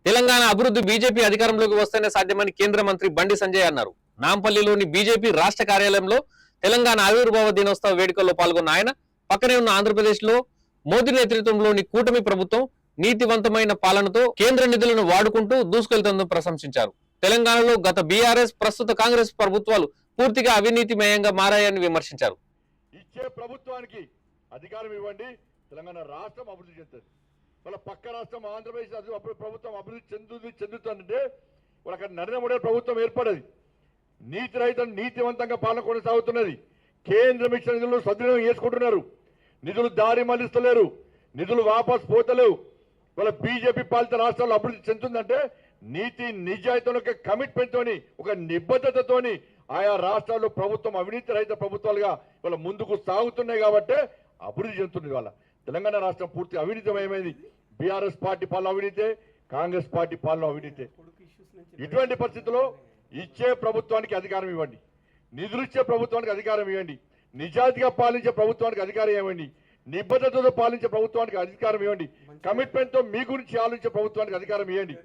తెలంగాణ అభివృద్ధి బీజేపీ అధికారంలోకి వస్తేనే సాధ్యమని కేంద్ర మంత్రి బండి సంజయ్ అన్నారు. నాంపల్లిలోని బీజేపీ రాష్ట్ర కార్యాలయంలో తెలంగాణ ఆవిర్భావ దినోత్సవ వేడుకల్లో పాల్గొన్న ఆయన పక్కనే ఉన్న ఆంధ్రప్రదేశ్ లో మోదీ నేతృత్వంలోని కూటమి ప్రభుత్వం నీతివంతమైన పాలనతో కేంద్ర నిధులను వాడుకుంటూ దూసుకెళ్తుందని ప్రశంసించారు. తెలంగాణలో గత బీఆర్ఎస్ ప్రస్తుత కాంగ్రెస్ ప్రభుత్వాలు పూర్తిగా అవినీతిమయంగా మారాయని విమర్శించారు. ఇచ్చే ప్రభుత్వానికి అధికారం ఇవ్వండి, తెలంగాణ రాష్ట్రం అభివృద్ధి చెందుతుంది. వాళ్ళ పక్క రాష్ట్రం ఆంధ్రప్రదేశ్ ప్రభుత్వం అభివృద్ధి చెందుతుందంటే వాళ్ళ అక్కడ నరేంద్ర మోడీ ప్రభుత్వం ఏర్పడది. నీతి రహిత నీతివంతంగా పాలన కొనసాగుతున్నది. కేంద్రం ఇచ్చిన నిధులు సద్వినియోగం చేసుకుంటున్నారు. నిధులు దారి మళ్లిస్తలేరు, నిధులు వాపసు పోతలేవు. వాళ్ళ బీజేపీ పాలిత రాష్ట్రాల్లో అభివృద్ధి చెందుతుందంటే నీతి నిజాయితీతో కమిట్మెంట్ తోని ఒక నిబద్ధతతోని ఆయా రాష్ట్రాల్లో ప్రభుత్వం అవినీతి రహిత ప్రభుత్వాలుగా వాళ్ళ ముందుకు సాగుతున్నాయి కాబట్టి అభివృద్ధి చెందుతుంది. వాళ్ళ తెలంగాణ రాష్ట్రం పూర్తి అవినీతిమయమైంది. బీఆర్ఎస్ పార్టీ పాలన అవినీతే, కాంగ్రెస్ పార్టీ పాలన అవినీతే. ఇటువంటి పరిస్థితుల్లో ఇచ్చే ప్రభుత్వానికి అధికారం ఇవ్వండి, నిధులు ఇచ్చే ప్రభుత్వానికి అధికారం ఇవ్వండి, నిజాయితీగా పాలించే ప్రభుత్వానికి అధికారం ఇవ్వండి, నిబద్ధతతో పాలించే ప్రభుత్వానికి అధికారం ఇవ్వండి, కమిట్మెంట్ తో మీ గురించి ఆలోచించే ప్రభుత్వానికి అధికారం ఇవ్వండి.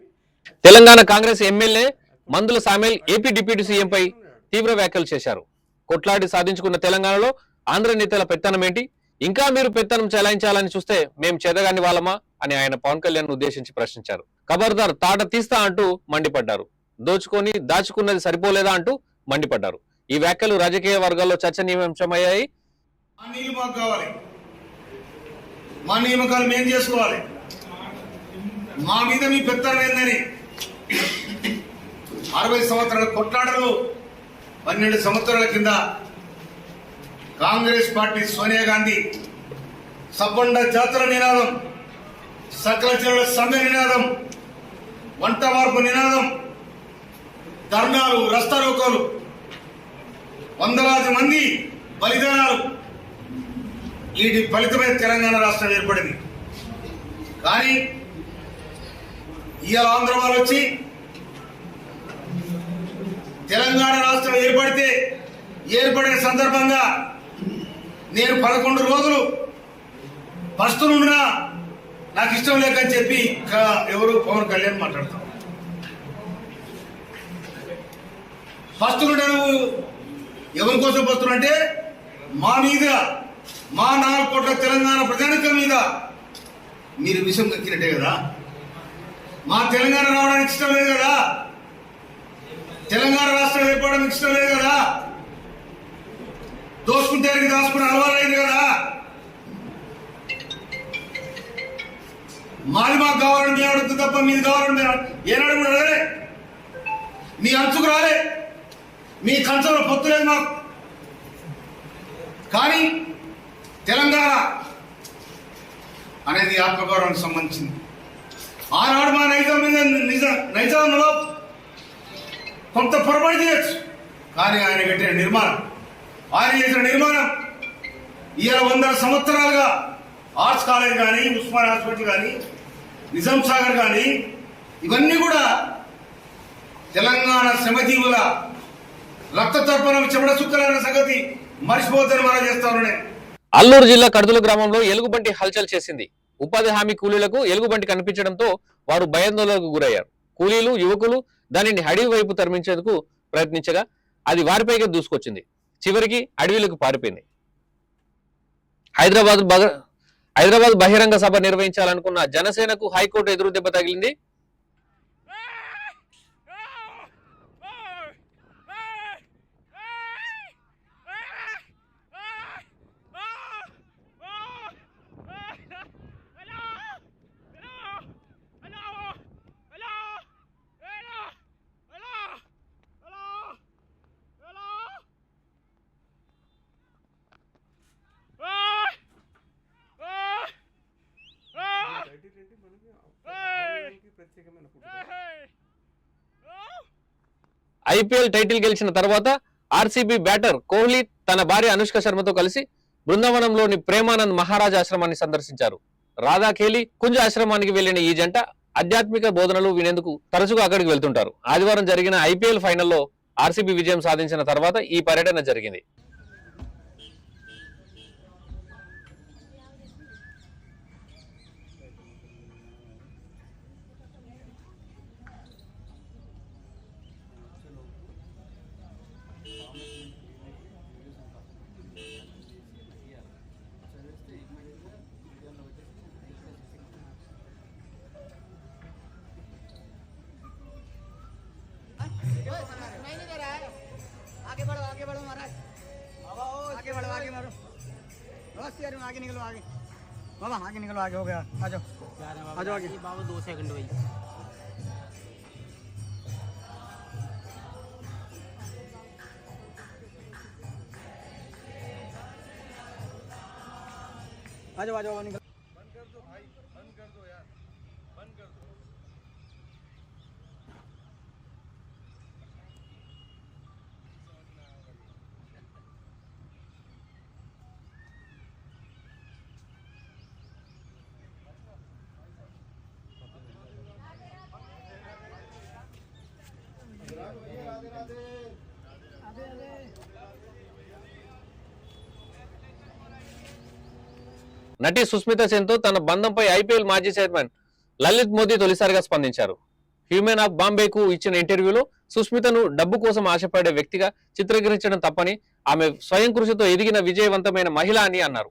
తెలంగాణ కాంగ్రెస్ ఎమ్మెల్యే మందుల సామేల్ ఏపీ డిప్యూటీ సీఎంపై తీవ్ర వ్యాఖ్యలు చేశారు. కొట్లాడి సాధించుకున్న తెలంగాణలో ఆంధ్ర నేతల పెత్తనం ఏంటి, ఇంకా మీరు పెత్తనం చెలాయించాలని చూస్తే మేము చేదగాని వాళ్ళమా అని ఆయన పవన్ కళ్యాణ్ ఉద్దేశించి ప్రశ్నించారు. ఖబర్దార్ తాట తీస్తా అంటూ మండిపడ్డారు. దోచుకొని దాచుకున్నది సరిపోలేదా అంటూ మండిపడ్డారు. ఈ వ్యాఖ్యలు రాజకీయ వర్గాల్లో చర్చనీయాంశమయ్యాయి. మా నియామకాలు మేం చేసుకోవాలి, మా మీద మీ పెత్తనం ఏందని 60 సంవత్సరాల కొట్లాడలు 12 సంవత్సరాల కింద కాంగ్రెస్ పార్టీ సోనియా గాంధీ సబ్బండ జాతర నినాదం, సకల జనుల సమ్మె నినాదం, వంట మార్పు నినాదం, ధర్నాలు, రస్తారోకోలు, వందలాది మంది బలిదానాలు, వీటి ఫలితమైన తెలంగాణ రాష్ట్రం ఏర్పడింది. కానీ ఇవాళ ఆంధ్ర వాళ్ళు వచ్చి తెలంగాణ రాష్ట్రం ఏర్పడిన సందర్భంగా నేను 11 రోజులు ఫస్ట్ నుండినా నాకు ఇష్టం లేకని చెప్పి ఎవరు పవన్ కళ్యాణ్ మాట్లాడతాం. ఫస్ట్ నుండి నువ్వు ఎవరి కోసం వస్తున్నంటే మా మీద, మా 4 కోట్ల తెలంగాణ ప్రజానికం మీద మీరు విషం కక్కినట్టే కదా. మా తెలంగాణ రావడానికి ఇష్టం లేదు కదా, తెలంగాణ రాష్ట్రం ఏర్పడడానికి ఇష్టం లేదు కదా, దోసుకుంటే దాచుకుని అలవాలైంది కదా. మాది మాకు కావాలని మీ అడుగుతుంది తప్ప మీది కావాలని ఏనాడు కూడా అడగలే. మీ అంచుకు రాలే, మీ కంచంలో పొత్తు లేదు మాకు. కానీ తెలంగాణ అనేది ఆత్మగౌరవానికి సంబంధించింది. ఆనాడు మా నైజాంలో కొంత పొరపాటు చేయొచ్చు, కానీ ఆయన కట్టిన నిర్మాణం, ఆయన చేసిన నిర్మాణం ఇవాళ 100 సంవత్సరాలుగా ఆర్ట్స్ కాలేజ్ కానీ, ఉస్మాన్ హాస్పిటల్ కానీ, నిజాం సాగర్ కానీ, ఇవన్నీ కూడా తెలంగాణ శ్రమజీవుల రక్త తర్పణం, చెమట చుక్కలైన సంగతి మర్చిపోతాను మనం చేస్తాను. అల్లూరు జిల్లా కర్దుల గ్రామంలో ఎలుగుబంటి హల్చల్ చేసింది. ఉపాధి హామీ కూలీలకు ఎలుగుబంటి కనిపించడంతో వారు భయాందోళనకు గురయ్యారు. కూలీలు, యువకులు దానిని అడవి వైపు తరలించేందుకు ప్రయత్నించగా అది వారిపైకి దూసుకొచ్చింది. చివరికి అడవిలకు పారిపోయింది. హైదరాబాద్ బహిరంగ సభ నిర్వహించాలనుకున్న జనసేనకు హైకోర్టు ఎదురు దెబ్బ తగిలింది. ఐపీఎల్ టైటిల్ గెలిచిన తర్వాత ఆర్సీబీ బ్యాటర్ కోహ్లీ తన భార్య అనుష్క శర్మతో కలిసి బృందావనంలోని ప్రేమానంద్ మహారాజ్ ఆశ్రమాన్ని సందర్శించారు. రాధాఖేలి కుంజ ఆశ్రమానికి వెళ్లిన ఈ జంట ఆధ్యాత్మిక బోధనలు వినేందుకు తరచుగా అక్కడికి వెళ్తుంటారు. ఆదివారం జరిగిన ఐపీఎల్ ఫైనల్లో ఆర్సీబీ విజయం సాధించిన తర్వాత ఈ పర్యటన జరిగింది. आगे निकलो आगे बाबा आगे निकलो आगे हो गया आ जाओ आ जाओ आगे बाबा 2 सेकंड भाई आ जाओ निकलो నటి సుస్మిత సేన్తో తన బంధంపై ఐపీఎల్ మాజీ చైర్మన్ లలిత్ మోదీ తొలిసారిగా స్పందించారు. హ్యూమన్ ఆఫ్ బాంబేకు ఇచ్చిన ఇంటర్వ్యూలో సుస్మితను డబ్బు కోసం ఆశపడే వ్యక్తిగా చిత్రీకరించడం తప్పని, ఆమె స్వయం కృషితో ఎదిగిన విజయవంతమైన మహిళ అని అన్నారు.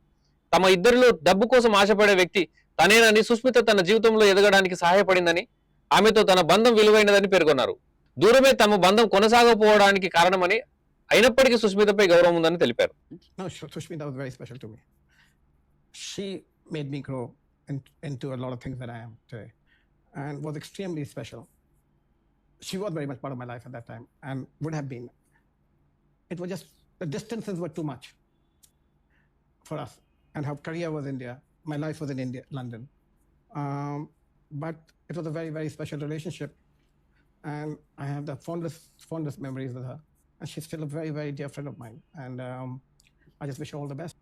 తమ ఇద్దరిలో డబ్బు కోసం ఆశపడే వ్యక్తి తనేనని, సుస్మిత తన జీవితంలో ఎదగడానికి సహాయపడిందని, ఆమెతో తన బంధం విలువైనదని పేర్కొన్నారు. దూరమే తమ బంధం కొనసాగకపోవడానికి కారణమని, అయినప్పటికీ సుస్మితపై గౌరవం ఉందని తెలిపారు. No, Sushmita was very special to me. She made me grow into a lot of things that I am today, and was extremely special. She was very much part of my life at that time, and would have been. It was just the distances were too much for us, and her career was India. My life was in India, London. But it was a very, very special relationship, and I have the fondest memories with her. And she's still a very, very dear friend of mine, and I just wish her all the best.